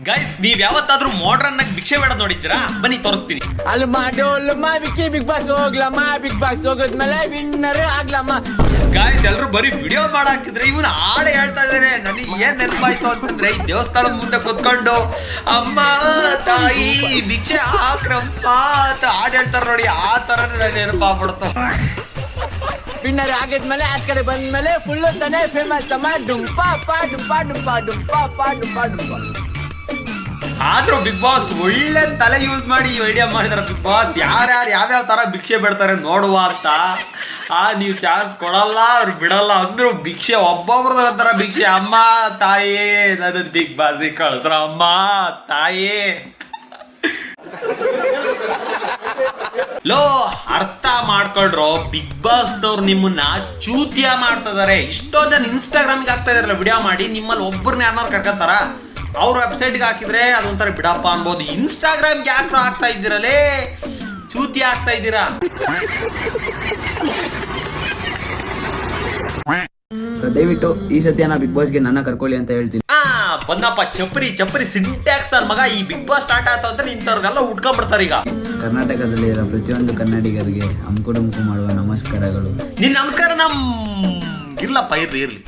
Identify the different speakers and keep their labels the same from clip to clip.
Speaker 1: Guys, ನೀವ್ ಯಾವತ್ತಾದ್ರೂ modern ಆಗಿ ಭಿಕ್ಷೆ ಬೇಡ ನೋಡಿದ್ದೀರಾ? ಬನ್ನಿ ತೋರಿಸ್ತೀನಿ.
Speaker 2: ಬಿಗ್ ಬಾಸ್ ಹೋಗ್ಲಮ್ಮ, ಬಿಗ್ ಬಾಸ್ ಹೋಗದ್ಮೇಲೆ ವಿನ್ನರ್ ಆಗ್ಲಮ್ಮ.
Speaker 1: ಗಾಯ್ಸ್, ಎಲ್ರು ಬರೀ ವಿಡಿಯೋ ಮಾಡಾಕಿದ್ರೆ ಇವನು ಹಾಡು ಹೇಳ್ತಾ ಇದಾರೆ. ನನಗೆ ಏನ್ ನೆನಪಾಯ್ತು ಅಂತಂದ್ರೆ, ಈ ದೇವಸ್ಥಾನದ ಮುಂದೆ ಕುತ್ಕೊಂಡು ಅಮ್ಮ ತಾಯಿ ಭಿಕ್ಷೆ ಹಾಕ್ರಮ್ಮ ಅಂತ ಹಾಡು ಹೇಳ್ತಾರ ನೋಡಿ, ಆ ತರ ನೆನಪಾಗ್ಬಿಡ್ತು.
Speaker 2: ವಿನ್ನರ್ ಆಗಿದ್ಮೇಲೆ ಆ ಕಡೆ ಬಂದ್ಮೇಲೆ ಫುಲ್ ತಾನೇ ಫೇಮಸ್ ಅಮ್ಮ. ಡುಂಪಾ ಡುಂಪಾ ಡುಂಪಾ ಡುಂಪಾ ಡುಂಪಾ ಡುಂಪಾ.
Speaker 1: ಆದ್ರೂ ಬಿಗ್ ಬಾಸ್ ಒಳ್ಳೆ ತಲೆ ಯೂಸ್ ಮಾಡಿ ಈ ಐಡಿಯಾ ಮಾಡಿದಾರೆ. ಬಿಗ್ ಬಾಸ್ ಯಾರ್ಯಾರು ಯಾವ್ಯಾವ ತರ ಭಿಕ್ಷೆ ಬಿಡ್ತಾರೆ ನೋಡುವ ಅಂತ. ನೀವು ಚಾನ್ಸ್ ಕೊಡಲ್ಲ, ಅವ್ರು ಬಿಡಲ್ಲ ಅಂದ್ರು ಭಿಕ್ಷೆ ಒಬ್ಬೊಬ್ರದ ತರ ಭಿಕ್ಷೆ. ಅಮ್ಮ ತಾಯಿ ನನ್ನ ಬಿಗ್ ಬಾಸ್ ಕಳ್ಸ್ರ ಅಮ್ಮ ತಾಯಿ. ಲೋ, ಅರ್ಥ ಮಾಡ್ಕೊಳ್ರು, ಬಿಗ್ ಬಾಸ್ ನವ್ರು ನಿಮ್ಮನ್ನ ಚೂತಿಯ ಮಾಡ್ತಿದಾರೆ. ಇಷ್ಟೋ ಜನ ಇನ್ಸ್ಟಾಗ್ರಾಮ್ಗೆ ಹಾಕ್ತಾ ಇದಾರಲ್ಲ ವಿಡಿಯೋ ಮಾಡಿ, ನಿಮ್ಮಲ್ಲಿ ಒಬ್ಬರನ್ನ ಯಾರು ಕರ್ಕೊತಾರ? ಅವ್ರ ವೆಬ್ಸೈಟ್ಗೆ ಹಾಕಿದ್ರೆ ಅದೊಂಥರ ಬಿಡಪ್ಪ ಅನ್ಬೋದು. ಇನ್ಸ್ಟಾಗ್ರಾಮ್ಗೆ ಯಾಕೆ ಹಾಕ್ತಾ ಇದ್ದೀರಲ್ಲೇ, ಚೂತಿ ಆಗ್ತಾ ಇದ್ದೀರಾ?
Speaker 3: ದಯವಿಟ್ಟು ಈ ಸತ್ಯನ ಬಿಗ್ ಬಾಸ್ಗೆ ನನ್ನ ಕರ್ಕೊಳ್ಳಿ ಅಂತ ಹೇಳ್ತೀನಿ.
Speaker 1: ಬಂದಪ್ಪ ಚಪ್ರಿ ಚಪ್ರಿ ಸಿಂಟ್ಯಾಕ್ಸ್ ನನ್ನ ಮಗ. ಈ ಬಿಗ್ ಬಾಸ್ ಸ್ಟಾರ್ಟ್ ಆಯ್ತು ಅಂದ್ರೆ ಇಂಥವ್ರಿಗೆಲ್ಲ ಉಟ್ಕೊಂಡ್ಬಿಡ್ತಾರೆ. ಈಗ
Speaker 3: ಕರ್ನಾಟಕದಲ್ಲಿ ಇರೋ ಪ್ರತಿಯೊಂದು ಕನ್ನಡಿಗರಿಗೆ ಅಂಕುಡೊಂಕು ಮಾಡುವ ನಮಸ್ಕಾರಗಳು.
Speaker 1: ನಿನ್ ನಮಸ್ಕಾರ ಇರ್ಲಪ್ಪ, ಇರ್ಲಿ.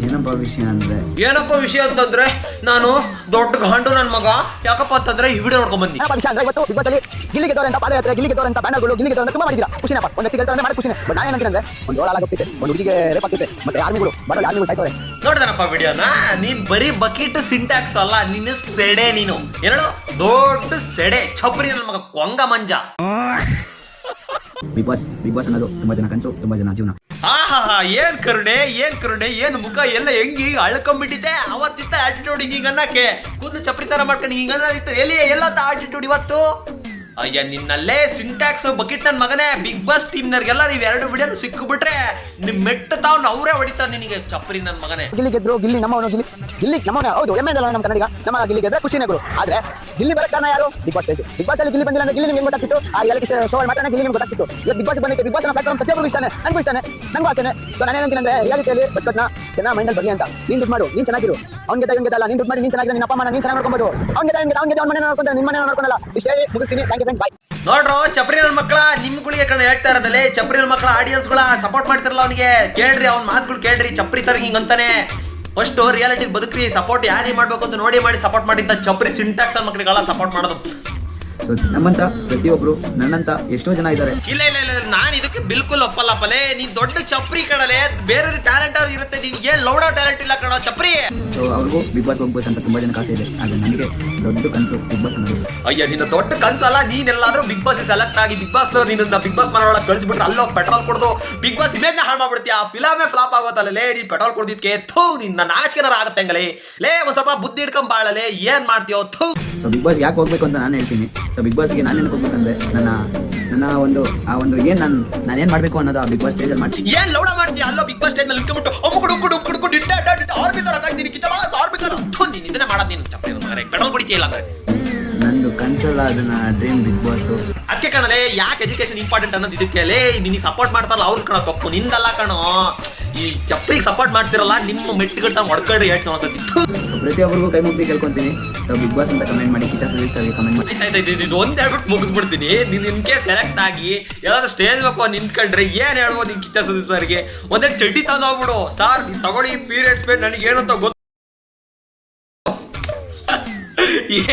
Speaker 3: ಏನಪ್ಪ ವಿಷಯ ಅಂದ್ರೆ,
Speaker 1: ಏನಪ್ಪ ವಿಷಯ ಅಂತಂದ್ರೆ, ನಾನು ದೊಡ್ಡ ಗಂಡು ನನ್ನ ಮಗ. ಯಾಕಪ್ಪ ಅಂತಂದ್ರೆ ಈ ವಿಡಿಯೋ ನೋಡ್ಕೊಂಡ್ ಬಂದಿ.
Speaker 4: ಗಿಲ್ಲಿಗೆ ತೋರಂತ ಪಾದಯಾತ್ರೆ, ಗಿಲ್ಲಿಗೆ ತೋರಂತ ಬ್ಯಾನರ್ಗಳು, ಗಿಲ್ಲಿಗೆ ತೋರಂತ ತುಂಬಾ ಮಾಡಿದ್ದೀರಾ. ಖುಷಿನಪ್ಪ, ಒಂದು ವ್ಯಕ್ತಿ ಹೇಳ್ತಾರೆ ಮಾಡಿ ಖುಷಿನೇ. ಬಟ್ ನಾನು ಏನಂದ್ರೆ ಒಂದು ಓಡಾಗುತ್ತೆ, ಒಂದು ಹುಡುಗಿಗೆ ರೇಪ್ ಆಗ್ತಿದೆ, ಮತ್ತೆ ಆರ್ಮಿಗಳು ಬಡೋ ಆರ್ಮಿಗಳು ಸಾಯ್ತಾರೆ.
Speaker 1: ನೋಡಿದನಪ್ಪ ವಿಡಿಯೋನ. ನೀನ್ ಬರೀ ಬಕೀಟ್ ಸಿಂಟ್ಯಾಕ್ಸ್ ಅಲ್ಲ, ನೀನು ಸೆಡೆ. ನೀನು ಎರಡು ದೊಡ್ಡ ಸೆಡೆ, ಚಪ್ರಿ ನನ್ನ ಮಗ, ಕೊಂಗ ಮಂಜ.
Speaker 3: ಬಿಗ್ ಬಾಸ್ ಅನ್ನೋದು ತುಂಬಾ ಜನ ಕನಸು, ತುಂಬಾ ಜನ ಜೀವನ.
Speaker 1: ಏನ್ ಕರುಣೆ, ಏನ್ ಮುಖ ಎಲ್ಲ ಹೆಂಗಿ ಅಳ್ಕೊಂಡ್ಬಿಟ್ಟಿದೆ. ಅವತ್ತಿತ್ತ ಆಟಿಟ್ಯೂಡ್ ಹಿಂಗ ಅನ್ನಕ್ಕೆ, ಕೂದಲು ಚಪ್ರಿ ತರ ಮಾಡ್ಕೊಂಡು ಹಿಂಗ ಅನ್ನೋದಿತ್ತು. ಎಲ್ಲ ಆಟಿಟ್ಯೂಡ್ ಇವತ್ತು. ಅಯ್ಯ ನಿನ್ನಲ್ಲೇ ಸಿಂಟ್ಯಾಕ್ಸ್ ಬಕೆಟ್ ನನ್ನ ಮಗನೇ. ಬಿಗ್ ಬಾಸ್ ಟೀಮ್ನರ್ಗೆಲ್ಲ ನೀವು ಎರಡು ವಿಡಿಯೋ ಸಿಕ್ಕಿಬಿಟ್ರೆ ನಿಮ್ ಮೆಟ್ಟು ತಾವ್ ಅವರೇ ಹೊಡಿತಾರೆ ನಿನಗೆ, ಚಪ್ರಿ ನನ್ನ ಮಗನೇ.
Speaker 4: ಗಿಲ್ಲಿ ಗೆದ್ರು, ಗಿಲ್ಲಿ ನಮ್ಮವನು, ಗಿಲ್ಲಿ ನಮ್ಮವನು. ಹೌದು, ಎಮ್ಮೆದಲ್ಲ ನಮ್ಮ ಕನ್ನಡಿಗ. ನಮ್ಮ ಗಿಲ್ಲಿ ಗೆದ್ರೆ ಖುಷಿನೇಗಳು. ಆದ್ರೆ ಗಿಲ್ಲಿ ಬರೋ ಕಾರಣ ಯಾರು? Big boss. ಬಿಗ್ ಬಾಸ್ ಅಲ್ಲಿ ಗಿಲ್ಲಿ ಬಂದಿಲ್ಲ ಅಂದ್ರೆ ಗಿಲ್ಲಿ ನಿಮ್ಗೆ ಗೊತ್ತಾಗ್ತಿತ್ತು. ಆ ರಿಯಾಲಿಟಿ ಶೋ ಮಾತ್ರ ಗಿಲ್ಲಿ ನಿಮ್ಗೆ ಗೊತ್ತಾಗ್ತಿತ್ತು. ಇವತ್ತು ಬಿಗ್ ಬಾಸ್ ಬಂದಿತ್ತು. ಬಿಗ್ ಬಾಸ್ ಪ್ಲಾಟ್ಫಾರ್ಮ್ ಪ್ರತಿಯೊಬ್ಬರು ಇಷ್ಟಾನೆ, ನನಗೂ ಇಷ್ಟಾನೆ, ನಂಗೂ ಆಸೆನೆ. ಸೊ ನಾನೇನಂತೀನಿ ಅಂದ್ರೆ, ರಿಯಾಲಿಟಿಯಲ್ಲಿ ಬದುಕೋದ್ನ ಚೆನ್ನಾಗಿ ಮೈಂಡಲ್ಲಿ ಬರಲಿ ಅಂತ. ನೀನ್ ದುಡ್ಡು ಮಾಡು, ನೀನ್ ಚೆನ್ನಾಗಿರು. ಅವ್ನಿಗೆ ಇವ್ನಿಗೆ ಅಲ್ಲ, ನೀನ್ ದುಡ್ಡು ಮಾಡಿ ನೀನ್ ಚೆನ್ನಾಗಿರೋ, ನಿನ್ನ ಅಪ್ಪ ಅಮ್ಮ ನೀನ್ ಚೆನ್ನಾಗಿ ನೋಡ್ಕೊಬೋದು. ಅವ್ನಿಗೆ ಅವ್ನ ಮನೆ ನೋಡ್ಕೊಂಡ್ರೆ ನಿನ್ನ ಮನೆ ನೋಡ್ಕೊಳ್ಳಲ್ಲ. ಇಷ್ಟೇ ಮುಗಿಸ್ತೀನಿ. ಥ್ಯಾಂಕ್ ಯು ಫ್ರೆಂಡ್, ಬಾಯ್.
Speaker 1: ನೋಡ್ರೋ ಚಪ್ರಿ ನನ್ನ ಮಕ್ಕಳ, ನಿಮ್ಗಳಿಗೆ ಕಣ ಹೇಳ್ತಾ ಇರೋದಲ್ಲೇ. ಚಪ್ರಿ ನನ್ನ ಮಕ್ಕಳ ಆಡಿಯನ್ಸ್ಗಳ ಸಪೋರ್ಟ್ ಮಾಡ್ತಿರಲ್ಲ ಅವನಿಗೆ, ಕೇಳ್ರಿ, ಅವ್ನ ಮಾತುಗಳು ಕೇಳ್ರಿ. ಚಪ್ರಿ ತರ ಹಿಂಗ ಅಂತಾನೆ. First reality ಬದುಕ್ರಿ. ಸಪೋರ್ಟ್ ಯಾರಿಗೆ ಮಾಡ್ಬೇಕು ಅಂತ ನೋಡಿ ಮಾಡಿ ಸಪೋರ್ಟ್ ಮಾಡಿದ್ದ ಚಪ್ರಿ ಸಿಂಟ್ಯಾಕ್ಸ್ ನನ್ನ ಮಕ್ಕಳಿಗೆಲ್ಲ ಸಪೋರ್ಟ್ ಮಾಡೋದು.
Speaker 3: ನಮ್ಮಂತ ಪ್ರತಿಯೊಬ್ರು, ನನ್ನಂತ ಎಷ್ಟೋ ಜನ ಇದ್ದಾರೆ.
Speaker 1: ಇಲ್ಲ ನಾನು ಇದಕ್ಕೆ ಬಿಲ್ಕುಲ್ ಒಪ್ಪಲ್ಲಪ್ಪಲೇ. ನೀನ್ ದೊಡ್ಡ ಚಪ್ರಿ ಕಡಲೆ, ಬೇರೆ ಟ್ಯಾಲೆಂಟ್ ಅವ್ರು ಇರುತ್ತೆ, ನಿನ್ಗೆ ಏನ್ ಲೌಡ ಟ್ಯಾಲೆಂಟ್ ಇಲ್ಲ ಕಣ ಚಪ್ರಿ.
Speaker 3: ಸೊ ಅವ್ರಿಗೂ ಬಿಗ್ ಬಾಸ್ ಹೋಗ್ಬೇಕು ಅಂತ ತುಂಬಾ ಜನ ಕಾಸೆ ಇದೆ. ಆದ್ರೆ ನನಗೆ ದೊಡ್ಡ ಕನಸು ಬಿಗ್ ಬಾಸ್ ಅನ್ನೋದು.
Speaker 1: ಅಯ್ಯ, ನಿನ್ನ ದೊಡ್ಡ ಕನ್ಸಲ್ಲ. ನೀನೆಲ್ಲಾದ್ರೂ ಬಿಗ್ ಬಾಸ್ ಸೆಲೆಕ್ಟ್ ಆಗಿ ಬಿಗ್ ಬಾಸ್ ನಿನ್ನ ಬಿಗ್ ಬಾಸ್ ಮನೊಳಗೆ ಕಳಿಸ್ಬಿಟ್ರೆ ಅಲ್ಲೋಗಿ ಪೆಟ್ರೋಲ್ ಕೊಡ್ದು ಬಿಗ್ ಬಾಸ್ ಇಮೇಜ್ ನ ಹಾಳು ಮಾಡ್ಬಿಡ್ತೀಯ. ಆ ಫಿಲಮೇ ಫ್ಲಾಪ್ ಆಗೋತಲ್ಲೇ. ನೀ ಪೆಟ್ರೋಲ್ ಕೊಡ್ದಿದ್ಕೆ ಥೂ, ನಿನ್ನ ನಾಚಿಕೆನಾರ ಆಗುತ್ತೆ ಹಂಗಲೇ. ಲೇ, ಒಂದ್ ಸ್ವಲ್ಪ ಬುದ್ಧಿ ಇಟ್ಕೊಂಡ್ ಬಾಳಲೆ, ಏನ್ ಮಾಡ್ತೀಯೋ ಥೂ.
Speaker 3: ಸೊ ಬಿಗ್ ಬಾಸ್ ಯಾಕೆ ಹೋಗ್ಬೇಕು ಅಂತ ನಾನು ಹೇಳ್ತೀನಿ. ಸೊ ಬಿಗ್ ಬಾಸ್ಗೆ ನಾನು ಏನಕ್ಕೆ ಹೋಗ್ಬೇಕಂದ್ರೆ, ನನ್ನ ಒಂದು ಏನ್ ನಾನೇನ್ ಮಾಡ್ಬೇಕು ಅನ್ನೋದು ಆ ಬಿಗ್ ಬಾಸ್ ಸ್ಟೇಜ್ ಅಲ್ಲಿ ಮಾಡ್ತೀನಿ.
Speaker 1: ಏನ್ ಲೌಡ ಮಾಡ್ತೀಯ ಅಲ್ಲೋ ಬಿಗ್ ಬಾಸ್ ಸ್ಟೇಜ್ ನಲ್ಲಿ ಇಟ್ಕೊಂಡ್ಬಿಟ್ಟು ಇದನ್ನ ಮಾಡೋದು ನೀನು ಚಪ್ರಿ ಮಗನೇ. ಪೆಟ್ರೋಲ್ ಕುಡಿತೀಯಲ್ಲ ಅಂದ್ರೆ
Speaker 3: ನಂದು ಕನ್ಸಲ್ಲ, ಅದನ್ನ ಡ್ರೀಮ್ ಬಿಗ್ ಬಾಸ್.
Speaker 1: ಅದಕ್ಕೆ ಕಣಲೇ, ಯಾಕೆ ಎಜುಕೇಶನ್ ಇಂಪಾರ್ಟೆಂಟ್ ಅನ್ನೋದು ಇದಕ್ಕೆ. ನಿನಗೆ ಸಪೋರ್ಟ್ ಮಾಡ್ತಾರಲ್ಲ ಅವ್ರು ಕಣ ತಪ್ಪು, ನಿಂದಲ್ಲ ಕಣೋ. ಈ ಚಪ್ರಿಗೆ ಸಪೋರ್ಟ್ ಮಾಡ್ತಿರಲ್ಲ, ನಿಮ್ಮ ಮೆಟ್ಟಿಗಟ್ಟ ಹೊಡ್ಕೊಳ್ರಿ ಹೇಳ್ತೀನಿ ಒಂದ್ಸತಿ.
Speaker 3: ಪ್ರತಿಯೊಬ್ಬರಿಗೂ ಕೈ ಮುಗ್ದಿ ಕೇಳ್ಕೊಂತೀನಿ. ಸೊ ಬಿಗ್ ಬಾಸ್ ಅಂತ ಕಮೆಂಟ್ ಮಾಡಿ, ಕಿಚ್ಚ ಸುದೀಪ್ ಸರ್ಗೆ ಕಮೆಂಟ್ ಮಾಡಿ.
Speaker 1: ಇದು ಒಂದ್ ಹೇಳ್ಬಿಟ್ಟು ಮುಗಿಸ್ಬಿಡ್ತೀನಿ. ನೀನ್ ಇನ್ಕೆ ಸೆಲೆಕ್ಟ್ ಆಗಿ ಯಾವ್ದಾದ್ರು ಸ್ಟೇಜ್ ಬೇಕು ನಿಂತ್ಕೊಂಡ್ರೆ ಏನ್ ಹೇಳ್ಬೋದು ನಿನ್ ಕಿಚ್ಚ ಸುದೀಪ್ ಸರ್ಗೆ? ಒಂದೇ ಚಡ್ಡಿ ತಂದೋಗ್ಬಿಡು, ಸಾರ್ ನೀನ್ ತಗೊಳ್ಳಿ ಪೀರಿಯಡ್ಸ್ ಪೇ, ನನಗೆ ಏನಂತ ಗೊತ್ತು.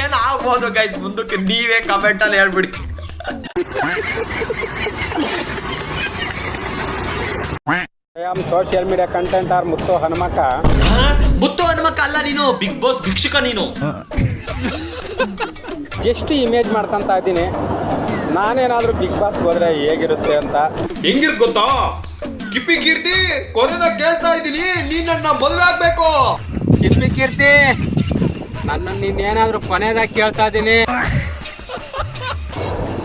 Speaker 1: ಏನಾಗ್ಬೋದು ಗೈಸ್ ಮುಂದಕ್ಕೆ ನೀವೇ ಕಮೆಂಟ್ ಅಲ್ಲಿ ಹೇಳ್ಬಿಡಿ.
Speaker 5: ಸೋಷಿಯಲ್ ಮೀಡಿಯಾ ಕಂಟೆಂಟ್ ಆರ್ ಮುತ್ತು ಹನುಮಕ್ಕ.
Speaker 1: ಮುತ್ತು ಹನುಮಕ್ಕ ಅಲ್ಲ ನೀನು, ಬಿಗ್ ಬಾಸ್ ಭಿಕ್ಷುಕ ನೀನು.
Speaker 5: ಎಷ್ಟು ಇಮೇಜ್ ಮಾಡ್ಕೊಂತ ಇದ್ದೀನಿ ನಾನೇನಾದ್ರೂ ಬಿಗ್ ಬಾಸ್ ಹೋದ್ರೆ ಹೇಗಿರುತ್ತೆ ಅಂತ.
Speaker 1: ಹೆಂಗಿರ್ ಗೊತ್ತಾ, ಕಿಪ್ಪಿ ಕೀರ್ತಿ ಕೊನೆದಾಗ ಕೇಳ್ತಾ ಇದ್ದೀನಿ, ನೀನ್ ನನ್ನ ಮದುವೆ ಆಗ್ಬೇಕು.
Speaker 2: ಕಿಪ್ಪಿ ಕೀರ್ತಿ, ನನ್ನ ನೀನೇನಾದ್ರೂ ಕೊನೆದಾಗ ಕೇಳ್ತಾ ಇದ್ದೀನಿ.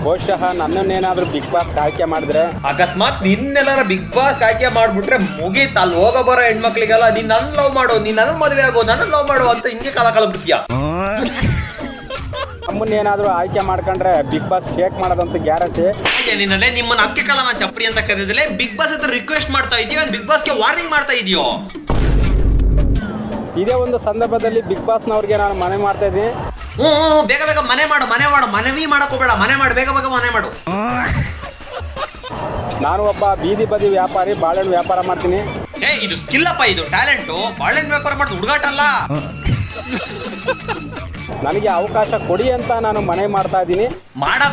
Speaker 5: ಬಹುಶಃ ನನ್ನನ್ನೇನಾದ್ರೂ ಬಿಗ್ ಬಾಸ್ ಆಯ್ಕೆ ಮಾಡಿದ್ರೆ,
Speaker 1: ಅಕಸ್ಮಾತ್ ನಿನ್ನೆಲ್ಲಾರ ಬಿಗ್ ಬಾಸ್ ಆಯ್ಕೆ ಮಾಡ್ಬಿಟ್ರೆ ಮುಗೀತ್. ಅಲ್ಲಿ ಹೋಗ ಬರೋ ಹೆಣ್ಮಕ್ಳಿಗೆಲ್ಲ ನೀನ್ ನನ್ನ ಲವ್ ಮಾಡು, ನೀನ್ ನನ್ನ ಮದುವೆ ಆಗೋ, ನನ್ನ ಲವ್ ಮಾಡು ಅಂತ ಹಿಂಗೆ ಕಾಲ ಕಳ್ಬಿಡ್ತೀಯ.
Speaker 5: ನಮ್ಮನ್ನೇನಾದ್ರೂ ಆಯ್ಕೆ ಮಾಡ್ಕೊಂಡ್ರೆ ಬಿಗ್ ಬಾಸ್ ಶೇಕ್ ಮಾಡೋದಂತ ಗ್ಯಾರಂಟಿ.
Speaker 1: ನಿನ್ನಲ್ಲೇ ನಿಮ್ಮನ್ನ ಅಕ್ಕೆ ಕಳ್ಳನ ಚಪ್ರಿ ಅಂತ ಕರೆದಿದ್ರೆ ಬಿಗ್ ಬಾಸ್ ಹತ್ರ ರಿಕ್ವೆಸ್ಟ್ ಮಾಡ್ತಾ ಇದೀಯೋ, ಬಿಗ್ ಬಾಸ್ಗೆ ವಾರ್ನಿಂಗ್ ಮಾಡ್ತಾ ಇದೀಯೋ?
Speaker 5: ಇದೇ ಒಂದು ಸಂದರ್ಭದಲ್ಲಿ ಬಿಗ್ ಬಾಸ್ನವ್ರಿಗೆ ನಾನು ಮನವಿ ಮಾಡ್ತಾ ಇದ್ದೀನಿ.
Speaker 1: ಬೇಗ ಬೇಗ ಮನೆ ಮಾಡು ಮನವಿ ಮಾಡಕ್ ಹೋಗ್ಬೇಡ, ಮನೆ ಮಾಡು, ಬೇಗ ಬೇಗ ಮನೆ ಮಾಡು.
Speaker 5: ನಾನು ಒಬ್ಬ ಬೀದಿ ಬದಿ ವ್ಯಾಪಾರಿ, ಬಾಳೆಹಣ್ಣು ವ್ಯಾಪಾರ ಮಾಡ್ತೀನಿ.
Speaker 1: ಇದು ಸ್ಕಿಲ್ ಅಪ್ಪ, ಇದು ಟ್ಯಾಲೆಂಟು. ಬಾಳೆಹಣ್ಣು ವ್ಯಾಪಾರ ಮಾಡೋದು ಹುಡುಗಾಟ ಅಲ್ಲ.
Speaker 5: ನನಗೆ ಅವಕಾಶ ಕೊಡಿ ಅಂತ ನಾನು ಮನವಿ ಮಾಡ್ತಾ ಇದ್ದೀನಿ.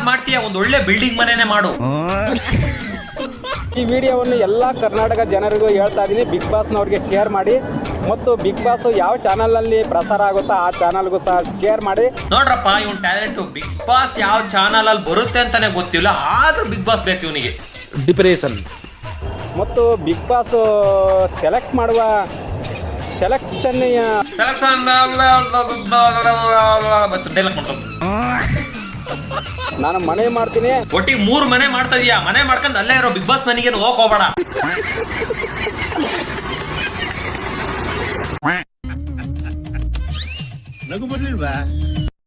Speaker 1: ಮಾಡ್ತೀಯ, ಒಂದು ಒಳ್ಳೆ ಬಿಲ್ಡಿಂಗ್ ಮನೆನೇ ಮಾಡು.
Speaker 5: ಈ ವಿಡಿಯೋವನ್ನು ಎಲ್ಲ ಕರ್ನಾಟಕ ಜನರಿಗೂ ಹೇಳ್ತಾ ಇದ್ದೀನಿ, ಬಿಗ್ ಬಾಸ್ನವ್ರಿಗೆ ಶೇರ್ ಮಾಡಿ ಮತ್ತು ಬಿಗ್ ಬಾಸ್ ಯಾವ ಚಾನಲಲ್ಲಿ ಪ್ರಸಾರ ಆಗುತ್ತೋ ಆ ಚಾನಲ್ಗೂ ಸಹ ಶೇರ್ ಮಾಡಿ.
Speaker 1: ನೋಡ್ರಪ್ಪ, ಇವನ್ ಟ್ಯಾಲೆಂಟು. ಬಿಗ್ ಬಾಸ್ ಯಾವ ಚಾನಲ್ ಅಲ್ಲಿ ಬರುತ್ತೆ ಅಂತಾನೆ ಗೊತ್ತಿಲ್ಲ, ಆದ್ರೂ ಬಿಗ್ ಬಾಸ್ ಬೇಕು ಇವನಿಗೆ.
Speaker 6: ಡಿಪ್ರೆಷನ್
Speaker 5: ಮತ್ತು ಬಿಗ್ ಬಾಸ್ ಸೆಲೆಕ್ಷನ್ ನಾನು ಮನವಿ ಮಾಡ್ತೀನಿ.
Speaker 1: ಒಟ್ಟಿಗೆ 3 ಮನೆ ಮಾಡ್ತಾ ಇದೀಯಾ, ಮನೆ ಮಾಡ್ಕೊಂಡು ಅಲ್ಲೇ ಇರೋ ಬಿಗ್ ಬಾಸ್ ಮನೆಗೆ ಹೋಗಕ್ ಹೋಗ್ಬೇಡ.
Speaker 6: ನಗು ಬರ್ಲಿಲ್ವಾ?